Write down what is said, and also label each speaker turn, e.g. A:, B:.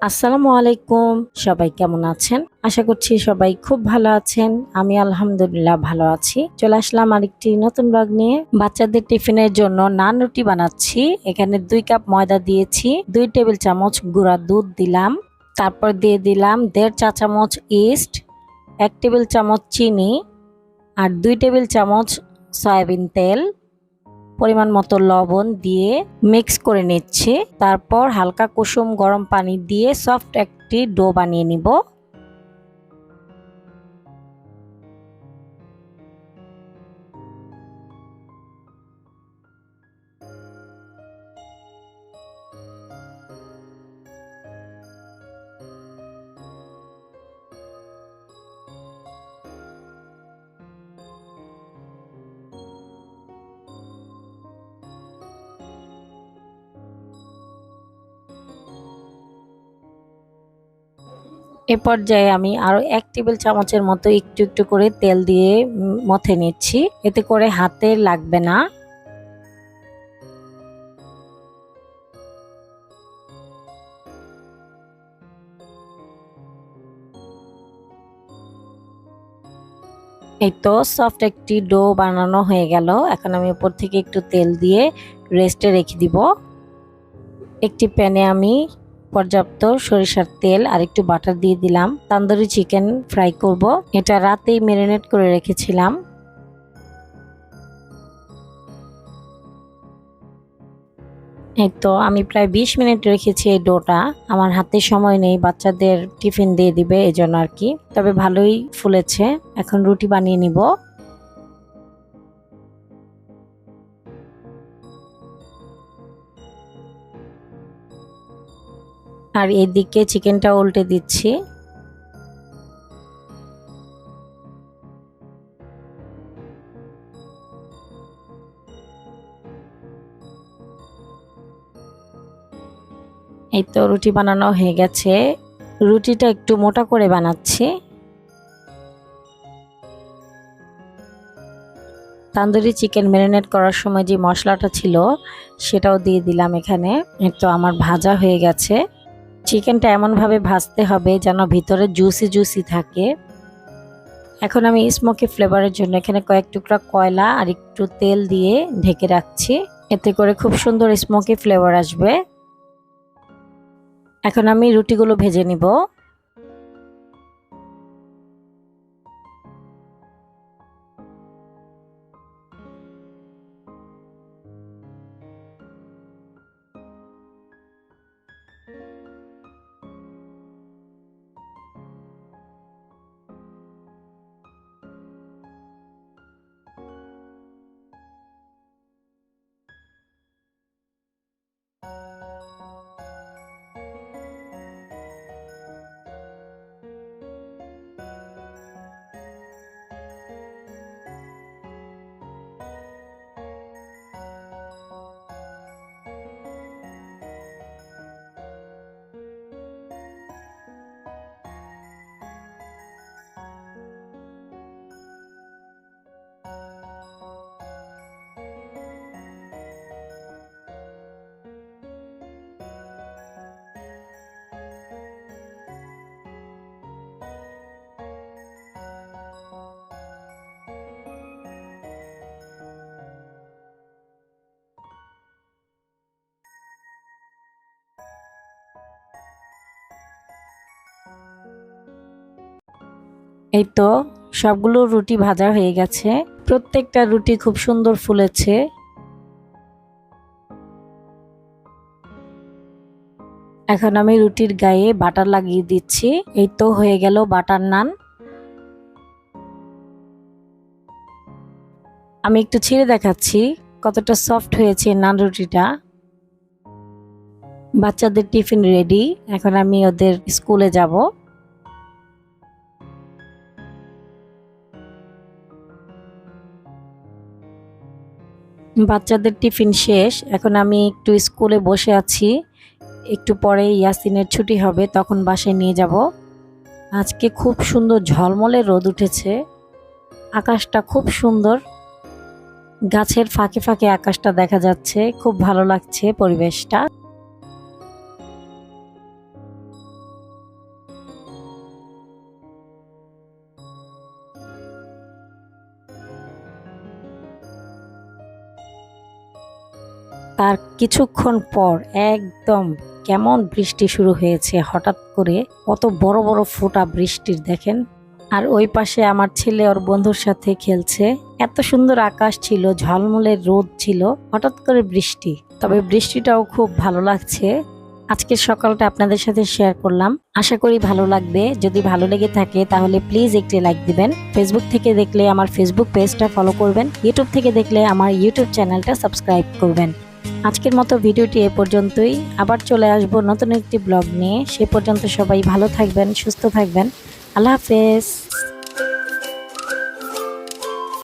A: আসসালামু আলাইকুম। সবাই কেমন আছেন? আশা করছি সবাই খুব ভালো আছেন। আমি আলহামদুলিল্লাহ ভালো আছি। চলে আসলাম আরেকটি নতুন ব্লগ নিয়ে। বাচ্চাদের টিফিনের জন্য নান রুটি বানাচ্ছি। এখানে 2 কাপ ময়দা দিয়েছি, 2 টেবিল চামচ গুঁড়া দুধ দিলাম, তারপর দিয়ে দিলাম 1.5 চা চামচ ইস্ট, 1 টেবিল চামচ চিনি আর 2 টেবিল চামচ সয়াবিন তেল, পরিমাণ মতো লবণ দিয়ে মিক্স করে নিচ্ছি। তারপর হালকা কুসুম গরম পানি দিয়ে সফট একটি ডো বানিয়ে নিব। এ পর্যায়ে আমি আরো 1 টেবিল চামচের মতো একটু একটু করে তেল দিয়ে মথে নিচ্ছি, এতে করে হাতে লাগবে না। এই তো সফট একটি ডো বানানো হয়ে গেল। এখন আমি উপর থেকে একটু তেল দিয়ে রেস্টে রেখে দিব। একটি প্যানে আমি পর্যাপ্ত সরিষার তেল আর একটু বাটার দিয়ে দিলাম। তান্দুরি চিকেন ফ্রাই করব। এটা রাতেই ম্যারিনেট করে রেখেছিলাম। এই তো আমি প্রায় 20 মিনিট রেখেছি এই ডোটা। আমার হাতে সময় নেই, বাচ্চাদের টিফিন দিয়ে দিবে এজন্য আর কি। তবে ভালোই ফুলেছে। এখন রুটি বানিয়ে নিব। আর এদিকে চিকেনটা উল্টে দিচ্ছি। এই তো রুটি বানানো হয়ে গেছে। রুটিটা একটু মোটা করে বানাচ্ছি। তান্দুরি চিকেন ম্যারিনেট করার সময় যে মশলাটা ছিল সেটাও দিয়ে দিলাম এখানে। এই তো আমার ভাজা হয়ে গেছে। চিকেনটা এমনভাবে ভাজতে হবে যেন ভিতরে জুসি জুসি থাকে। এখন আমি স্মোকি ফ্লেভারের জন্য এখানে কয়েক টুকরা কয়লা আর একটু তেল দিয়ে ঢেকে রাখছি, এতে করে খুব সুন্দর স্মোকি ফ্লেভার আসবে। এখন আমি রুটিগুলো ভেজে নিব। এই তো সবগুলো রুটি ভাজা হয়ে গেছে। প্রত্যেকটা রুটি খুব সুন্দর ফুলেছে। এখন আমি রুটির গায়ে বাটার লাগিয়ে দিচ্ছি। এই তো হয়ে গেল বাটার নান। আমি একটু ছিঁড়ে দেখাচ্ছি কতটা সফট হয়েছে নান রুটিটা। বাচ্চাদের টিফিন রেডি। এখন আমি ওদের স্কুলে যাব। বাচ্চাদের টিফিন শেষ। এখন আমি একটু স্কুলে বসে আছি। একটু পরে ইয়াসিনের ছুটি হবে, তখন বাসায় নিয়ে যাব। আজকে খুব সুন্দর ঝলমলে রোদ উঠেছে। আকাশটা খুব সুন্দর। গাছের ফাঁকে ফাঁকে আকাশটা দেখা যাচ্ছে। খুব ভালো লাগছে পরিবেশটা। তার কিছুক্ষণ পর একদম কেমন বৃষ্টি শুরু হয়েছে হঠাৎ করে, কত বড় বড় ফোঁটা বৃষ্টির দেখেন। আর ওই পাশে আমার ছেলে ওর বন্ধুর সাথে খেলছে। এত সুন্দর আকাশ ছিল, ঝলমলে রোদ ছিল, হঠাৎ করে বৃষ্টি। তবে বৃষ্টিটাও খুব ভালো লাগছে। আজকের সকালটা আপনাদের সাথে শেয়ার করলাম, আশা করি ভালো লাগবে। যদি ভালো লেগে থাকে তাহলে প্লিজ একটি লাইক দিবেন। ফেসবুক থেকে দেখলে আমার ফেসবুক পেজটা ফলো করবেন, ইউটিউব থেকে দেখলে আমার ইউটিউব চ্যানেলটা সাবস্ক্রাইব করবেন। আজকের মতো ভিডিওটি এ পর্যন্তই। আবার চলে আসবো নতুন একটি ব্লগ নিয়ে। সে পর্যন্ত সবাই ভালো থাকবেন, সুস্থ থাকবেন। আল্লাহ হাফেজ।